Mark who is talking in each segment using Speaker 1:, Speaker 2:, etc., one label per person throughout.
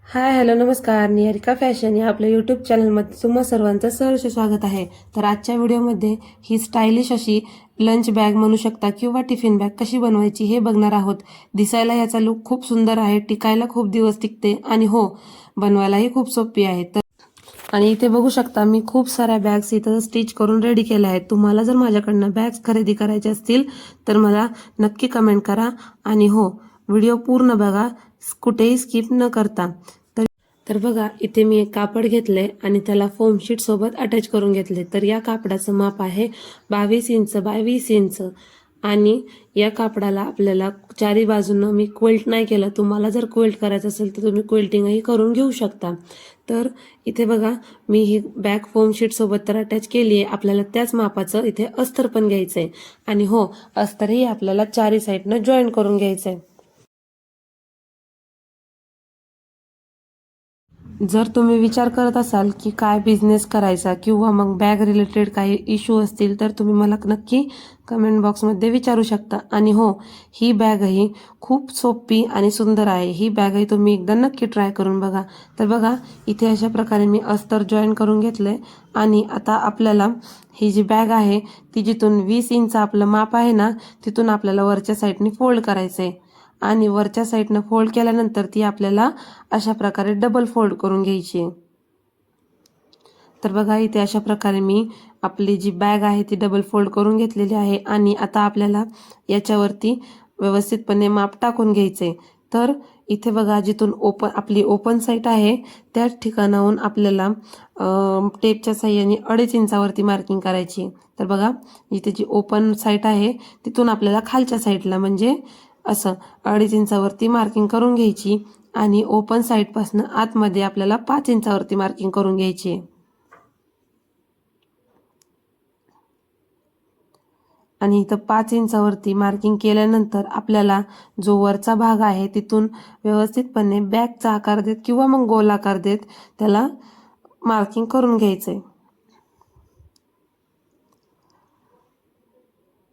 Speaker 1: Hi hello नमस्कार. Niharika fashion या आपल्या यूट्यूब चॅनलमध्ये तुम्हा सर्वांचं सहर्ष स्वागत आहे. तर आजच्या व्हिडिओमध्ये ही स्टायलिश अशी लंच बॅग म्हणू शकता किंवा टिफिन बॅग कशी बनवायची हे बघणार आहोत. दिसायला याचा लुक खूप सुंदर आहे, टिकायला खूप दिवस टिकते आणि हो बनवायलाही खूप सोपी आहे. तर आणि इथे बघू शकता मी खूप साऱ्या बॅग्स इथं स्टिच करून रेडी केल्या आहेत. तुम्हाला जर माझ्याकडनं बॅग्स खरेदी करायचे असतील तर मला नक्की कमेंट करा आणि हो व्हिडिओ पूर्ण बघा, कुठेही स्किप न करता. तर बघा इथे मी एक कापड घेतले आणि त्याला फोम शीट सोबत अटॅच करून घेतले. तर या कापडाचं माप आहे 22 इंच बाय 20 इंच आणि या कापडाला आपल्याला चारी बाजूनं मी क्विल्ट नाही केलं. तुम्हाला जर क्विल्ट करायचं असेल तर तुम्ही क्विल्टिंगही करून घेऊ शकता. तर इथे बघा मी ही बॅग फोम शीट सोबत तर अटॅच केली आहे. आपल्याला त्याच मापाचं इथे अस्तर पण घ्यायचंय आणि हो अस्तरही आपल्याला चारी साईडनं जॉईन करून घ्यायचंय. जर तुम्ही विचार करत असाल की काय बिझनेस करायचा किंवा मग बॅग रिलेटेड काही इश्यू असतील तर तुम्ही मला नक्की कमेंट बॉक्समध्ये विचारू शकता. आणि हो ही बॅगही खूप सोपी आणि सुंदर आहे. ही बॅगही तुम्ही एकदा नक्की ट्राय करून बघा. तर बघा इथे अशा प्रकारे मी अस्तर जॉईन करून घेतलंय आणि आता आपल्याला ही जी बॅग आहे ती जिथून 20 इंच आपलं माप आहे ना तिथून आपल्याला वरच्या साईडने फोल्ड करायचंय आणि वरच्या साईडनं फोल्ड केल्यानंतर ती आपल्याला अशा प्रकारे डबल फोल्ड करून घ्यायची आहे. तर बघा इथे अशा प्रकारे मी आपली जी बॅग आहे ती डबल फोल्ड करून घेतलेली आहे आणि आता आपल्याला याच्यावरती व्यवस्थितपणे माप टाकून घ्यायचे. तर इथे बघा जिथून आपली ओपन साईड आहे त्याच ठिकाणाहून आपल्याला टेपच्या साह्याने 2.5 इंचावरती मार्किंग करायची. तर बघा इथे जी ओपन साईड आहे तिथून आपल्याला खालच्या साईडला म्हणजे असं 2.5 इंचावरती मार्किंग करून घ्यायची आणि ओपन साईडपासून आतमध्ये आपल्याला 5 इंचावरती मार्किंग करून घ्यायची. आणि इथं 5 इंचावरती मार्किंग केल्यानंतर आपल्याला जो वरचा भाग आहे तिथून व्यवस्थितपणे बॅगचा आकार देत किंवा मग गोल आकार देत त्याला मार्किंग करून घ्यायचंय.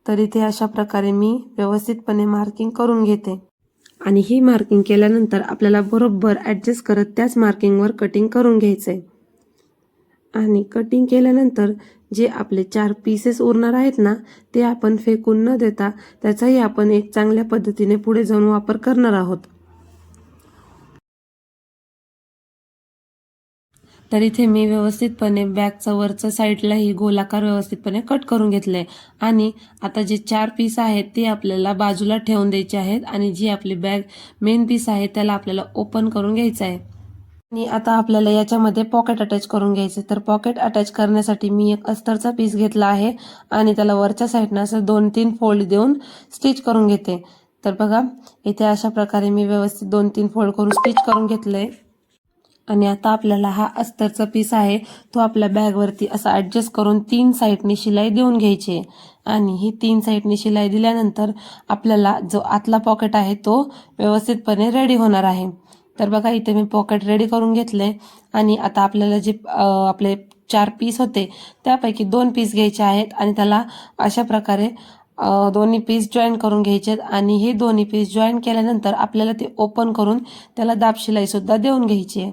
Speaker 1: तर इथे अशा प्रकारे मी व्यवस्थितपणे मार्किंग करून घेते आणि ही मार्किंग केल्यानंतर आपल्याला बरोबर ॲडजस्ट करत त्याच मार्किंगवर कटिंग करून घ्यायचंय. आणि कटिंग केल्यानंतर जे आपले 4 पीसेस उरणार आहेत ना ते आपण फेकून न देता त्याचाही आपण एक चांगल्या पद्धतीने पुढे जाऊन वापर करणार आहोत. तर इथे मी व्यवस्थितपणे बॅगचा वरचा साईडलाही गोलाकार व्यवस्थितपणे कट करून घेतले आणि आता जे 4 पीस आहेत ते आपल्याला बाजूला ठेवून द्यायचे आहेत आणि जी आपली बॅग मेन पीस आहे त्याला आपल्याला ओपन करून घ्यायचं आहे. आणि आता आपल्याला याच्यामध्ये पॉकेट अटॅच करून घ्यायचे. तर पॉकेट अटॅच करण्यासाठी मी एक अस्तरचा पीस घेतला आहे आणि त्याला वरच्या साईडनं असं 2-3 फोल्ड देऊन स्टिच करून घेते. तर बघा इथे अशा प्रकारे मी व्यवस्थित 2-3 फोल्ड करून स्टिच करून घेतलंय आणि आता आपल्याला हा अस्तरचा पीस आहे तो आपल्या बॅगवरती असा ॲडजस्ट करून 3 साईडनी शिलाई देऊन घ्यायची आहे. आणि ही 3 साईडनी शिलाई दिल्यानंतर आपल्याला जो आतला पॉकेट आहे तो व्यवस्थितपणे रेडी होणार आहे. तर बघा इथे मी पॉकेट रेडी करून घेतले आणि आता आपल्याला जे आपले 4 पीस होते त्यापैकी 2 पीस घ्यायचे आहेत आणि त्याला अशा प्रकारे दोन्ही पीस जॉईन करून घ्यायचे आणि हे दोन्ही पीस जॉईन केल्यानंतर आपल्याला ते ओपन करून त्याला दाब शिलाई सुद्धा देऊन घ्यायची आहे.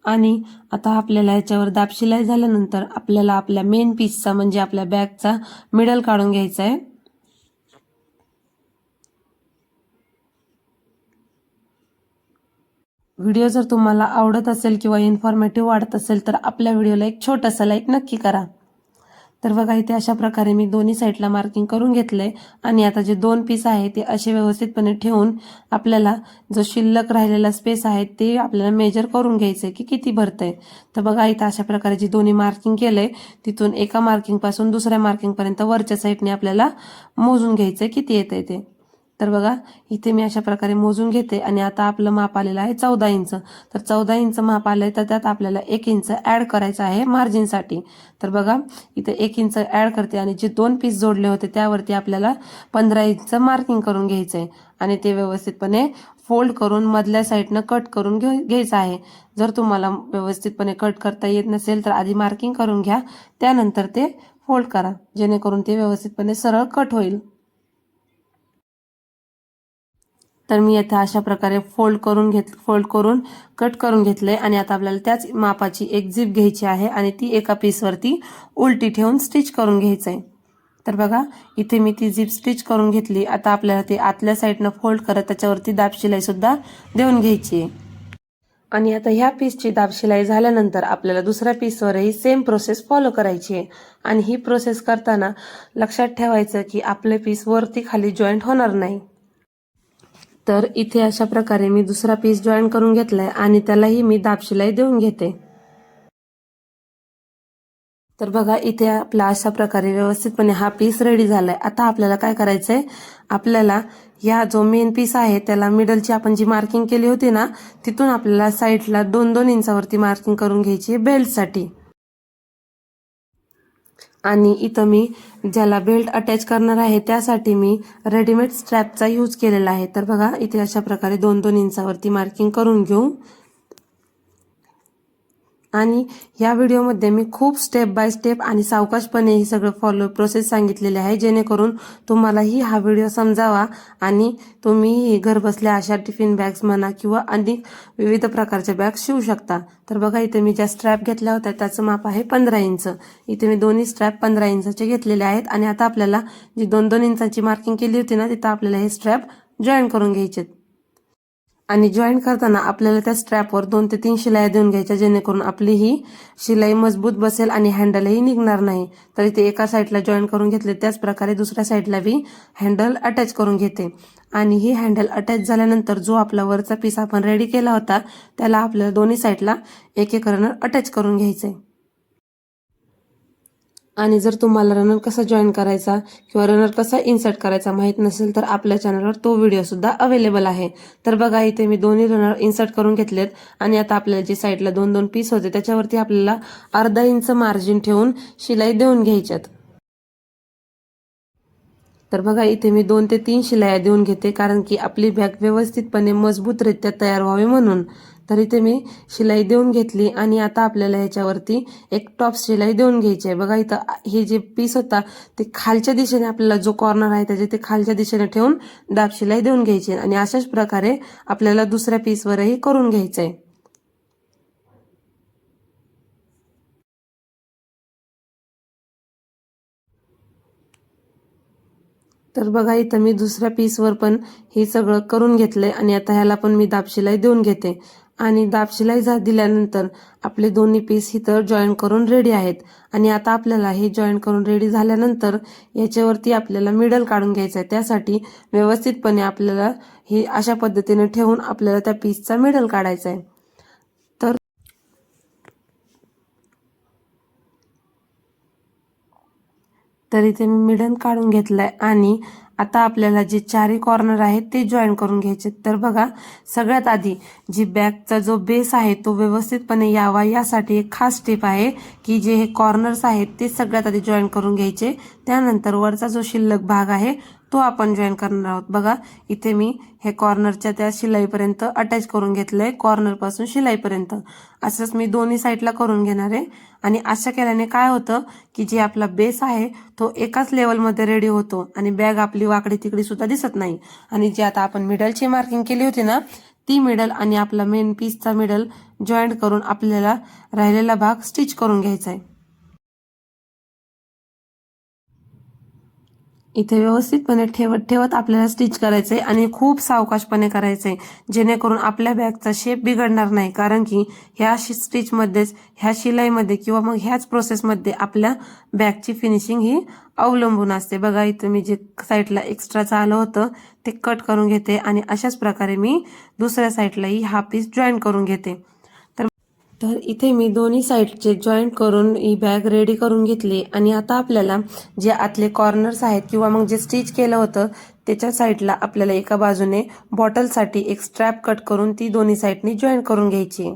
Speaker 1: आणि आता आपल्याला याच्यावर दाब शिलाई झाल्यानंतर आपल्याला आपल्या मेन पीसचा म्हणजे आपल्या बॅगचा मिडल काढून घ्यायचा आहे. व्हिडिओ जर तुम्हाला आवडत असेल किंवा इन्फॉर्मेटिव्ह वाटत असेल तर आपल्या व्हिडिओला एक छोटासा लाईक नक्की करा. तर बघा इथे अशा प्रकारे मी दोन्ही साईडला मार्किंग करून घेतलंय आणि आता जे 2 पीस आहे ते असे व्यवस्थितपणे ठेवून आपल्याला जो शिल्लक राहिलेला स्पेस आहे ते आपल्याला मेजर करून घ्यायचंय की किती भरतंय. तर बघा इथं अशा प्रकारे जी दोन्ही मार्किंग केलंय तिथून एका मार्किंग पासून दुसऱ्या मार्किंग पर्यंत वरच्या साईडने आपल्याला मोजून घ्यायचंय किती येतंय ते. तर बघा इथे मी अशा प्रकारे मोजून घेते आणि आता आपलं माप आलेलं आहे 14 इंच. तर 14 इंच माप आलंय तर त्यात आपल्याला 1 इंच ॲड करायचं आहे मार्जिनसाठी. तर बघा इथे 1 इंच ॲड करते आणि जे 2 पीस जोडले होते त्यावरती आपल्याला 15 इंच मार्किंग करून घ्यायचं आहे आणि ते व्यवस्थितपणे फोल्ड करून मधल्या साईडनं कट करून घ्यायचं आहे. जर तुम्हाला व्यवस्थितपणे कट करता येत नसेल तर आधी मार्किंग करून घ्या, त्यानंतर ते फोल्ड करा जेणेकरून ते व्यवस्थितपणे सरळ कट होईल. तर मी येथे अशा प्रकारे फोल्ड करून कट करून घेतले आणि आता आपल्याला त्याच मापाची एक झिप घ्यायची आहे आणि ती एका पीसवरती उलटी ठेवून स्टिच करून घ्यायचं आहे. तर बघा इथे मी ती झिप स्टिच करून घेतली. आता आपल्याला ते आतल्या साईडनं फोल्ड करत त्याच्यावरती दाब शिलाई सुद्धा देऊन घ्यायची आहे. आणि आता ह्या पीसची दाब शिलाई झाल्यानंतर आपल्याला दुसऱ्या पीसवरही सेम प्रोसेस फॉलो करायची आहे. आणि ही प्रोसेस करताना लक्षात ठेवायचं की आपले पीस वरती खाली जॉईंट होणार नाही. तर इथे अशा प्रकारे मी दुसरा पीस जॉईन करून घेतलाय आणि त्यालाही मी दाब शिलाई देऊन घेते. तर बघा इथे आपला अशा प्रकारे व्यवस्थितपणे हा पीस रेडी झालाय. आता आपल्याला काय करायचंय, आपल्याला या जो मेन पीस आहे त्याला मिडलची आपण जी मार्किंग केली होती ना, तिथून आपल्याला साईडला 2-2 इंचावरती मार्किंग करून घ्यायची बेल्टसाठी. आणि इथं मी ज्याला बेल्ट अटॅच करणार आहे त्यासाठी मी रेडीमेड स्ट्रॅपचा यूज केलेला आहे. तर बघा इथे अशा प्रकारे 2-2 इंचावरती मार्किंग करून घेऊ. आणि या व्हिडिओमध्ये मी खूप स्टेप बाय स्टेप आणि सावकाशपणे ही सगळं प्रोसेस सांगितलेली आहे, जेणेकरून तुम्हालाही हा व्हिडिओ समजावा आणि तुम्ही घर बसल्या अशा टिफिन बॅग्स म्हणा किंवा अनेक विविध प्रकारच्या बॅग्स शिवू शकता. तर बघा इथे मी ज्या स्ट्रॅप घेतल्या होत्या त्याचं माप आहे 15 इंच. इथे मी दोन्ही स्ट्रॅप 15 इंचाचे घेतलेले आहेत आणि आता आपल्याला जी 2-2 इंचाची मार्किंग केली होती ना, तिथं आपल्याला हे स्ट्रॅप जॉईन करून घ्यायचे. आणि जॉईन करताना आपल्याला त्या स्ट्रॅपवर 2 ते 3 शिलाई देऊन घ्यायच्या, जेणेकरून आपली ही शिलाई मजबूत बसेल आणि हँडलही निघणार नाही. तर इथे एका साईडला जॉईन करून घेतले, त्याच प्रकारे दुसऱ्या साईडला बी हँडल अटॅच करून घेते. आणि ही हँडल अटॅच झाल्यानंतर जो आपला वरचा पीस आपण रेडी केला होता त्याला आपल्याला दोन्ही साईडला एक रनर अटॅच करून घ्यायचंय. आणि जर तुम्हाला रनर कसा जॉईन करायचा किंवा रनर कसा इन्सर्ट करायचा माहीत नसेल तर आपल्या चॅनलवर तो व्हिडिओ सुद्धा अवेलेबल आहे. तर बघा इथे मी दोन्ही रनर इन्सर्ट करून घेतलेत आणि आता आपल्याला जे साईडला 2-2 पीस होते त्याच्यावरती आपल्याला अर्धा इंच मार्जिन ठेवून शिलाई देऊन घ्यायच्यात. तर बघा इथे मी 2 ते 3 शिलाया देऊन घेते, कारण की आपली बॅग व्यवस्थितपणे मजबूतरित्या तयार व्हावी म्हणून. तर इथे मी शिलाई देऊन घेतली आणि आता आपल्याला ह्याच्यावरती एक टॉप शिलाई देऊन घ्यायची आहे. बघा इथं हे जे पीस होता ते खालच्या दिशेने, आपल्याला जो कॉर्नर आहे त्याचे ते खालच्या दिशेने ठेवून दाब शिलाई देऊन घ्यायची आणि अशाच प्रकारे आपल्याला दुसऱ्या पीसवरही करून घ्यायचंय. तर बघा इथं मी दुसऱ्या पीसवर पण हे सगळं करून घेतलंय आणि आता ह्याला पण मी दाब शिलाई देऊन घेते. आणि दाब शिलाई दिल्यानंतर आपले दोन्ही पीस इथं जॉईन करून रेडी आहेत. आणि आता आपल्याला हे जॉईन करून रेडी झाल्यानंतर याच्यावरती आपल्याला मिडल काढून घ्यायचं आहे. त्यासाठी व्यवस्थितपणे आपल्याला हे अशा पद्धतीने ठेवून आपल्याला त्या पीसचा मिडल काढायचा आहे. तर इथे मी मिडल काढून घेतलाय आणि आता आपल्याला जे चारही कॉर्नर आहेत ते जॉईन करून घ्यायचे. तर बघा सगळ्यात आधी जी बॅगचा जो बेस आहे तो व्यवस्थितपणे यावा यासाठी एक खास टिप आहे की जे हे कॉर्नर्स आहेत ते सगळ्यात आधी जॉईन करून घ्यायचे. त्यानंतर वरचा जो शिल्लक भाग आहे तो आपण जॉईन करणार आहोत. बघा इथे मी हे कॉर्नरच्या त्या शिलाईपर्यंत अटॅच करून घेतलंय, कॉर्नर पासून शिलाईपर्यंत. असंच मी दोन्ही साईडला करून घेणार आहे. आणि अशा केल्याने काय होतं की जे आपला बेस आहे तो एकाच लेवलमध्ये रेडी होतो आणि बॅग आपली वाकडी तिकडी सुद्धा दिसत नाही. आणि जे आता आपण मिडलची मार्किंग केली होती ना, ती मिडल आणि आपला मेन पीसचा मिडल जॉईंट करून आपल्याला राहिलेला भाग स्टिच करून घ्यायचा आहे. इथे व्यवस्थितपणे ठेवत ठेवत आपल्याला स्टिच करायचंय आणि खूप सावकाशपणे करायचंय, जेणेकरून आपल्या बॅगचा शेप बिघडणार नाही. कारण की ह्या स्टिचमध्येच, ह्या शिलाईमध्ये किंवा मग ह्याच प्रोसेसमध्ये आपल्या बॅगची फिनिशिंग ही अवलंबून असते. बघा इथे मी जे साईडला एक्स्ट्राचं आलं होतं ते कट करून घेते आणि अशाच प्रकारे मी दुसऱ्या साईडलाही हा पीस जॉईन करून घेते. तर इथे मी दोन्ही साईडचे जॉईंट करून ही बॅग रेडी करून घेतली आणि आता आपल्याला जे आतले कॉर्नर्स आहेत किंवा मग जे स्टिच केलं होतं त्याच्या साईडला आपल्याला एका बाजूने बॉटलसाठी एक स्ट्रॅप कट करून ती दोन्ही साईडनी जॉईन करून घ्यायची.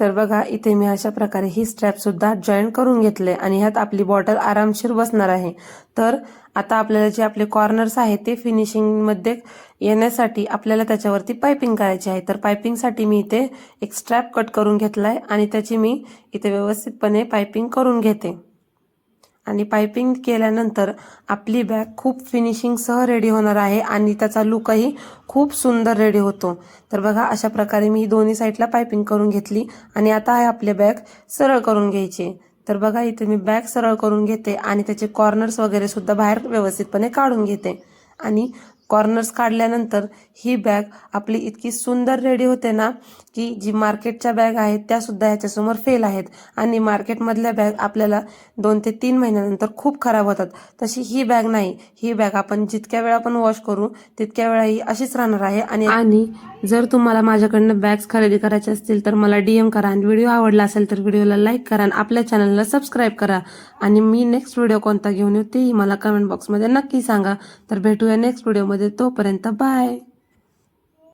Speaker 1: तर बघा इथे मी अशा प्रकारे ही स्ट्रॅप सुद्धा जॉईन करून घेतले आणि ह्यात आपली बॉटल आरामशीर बसणार आहे. तर आता आपल्याला जे आपले कॉर्नर्स आहेत ते फिनिशिंग मध्ये येण्यासाठी आपल्याला त्याच्यावरती पाइपिंग करायची आहे. तर पाइपिंगसाठी मी इथे एक स्ट्रॅप कट करून घेतलाय आणि त्याची मी इथे व्यवस्थितपणे पाइपिंग करून घेते. आणि पाइपिंग केल्यानंतर आपली बॅग खूप फिनिशिंग सह रेडी होणार आहे आणि त्याचा लुकही खूप सुंदर रेडी होतो. तर बघा अशा प्रकारे मी दोन्ही साईडला पाइपिंग करून घेतली आणि आता आहे आपली बॅग सरळ करून घ्यायची. तर बघा इथे मी बॅग सरळ करून घेते आणि त्याचे कॉर्नर्स वगैरे सुद्धा बाहेर व्यवस्थितपणे काढून घेते. आणि कॉर्नर्स काढल्यानंतर ही बॅग आपली इतकी सुंदर रेडी होते ना की जी मार्केटच्या बॅग आहेत त्या सुद्धा ह्याच्यासमोर फेल आहेत. आणि मार्केटमधल्या बॅग आपल्याला 2 ते 3 महिन्यानंतर खूप खराब होतात. तशी ही बॅग नाही. ही बॅग आपण जितक्या वेळा आपण वॉश करू तितक्या वेळा ही अशीच राहणार आहे. आणि जर तुम्हाला माझ्याकडनं बॅग्स खरेदी करायचे असतील तर मला DM करा आणि व्हिडिओ आवडला असेल तर व्हिडिओला लाईक करा आणि आपल्या चॅनलला सबस्क्राईब करा. आणि मी नेक्स्ट व्हिडिओ कोणता घेऊन येऊ तेही मला कमेंट बॉक्समध्ये नक्की सांगा. तर भेटूया नेक्स्ट व्हिडिओमध्ये. तोपर्यंत बाय.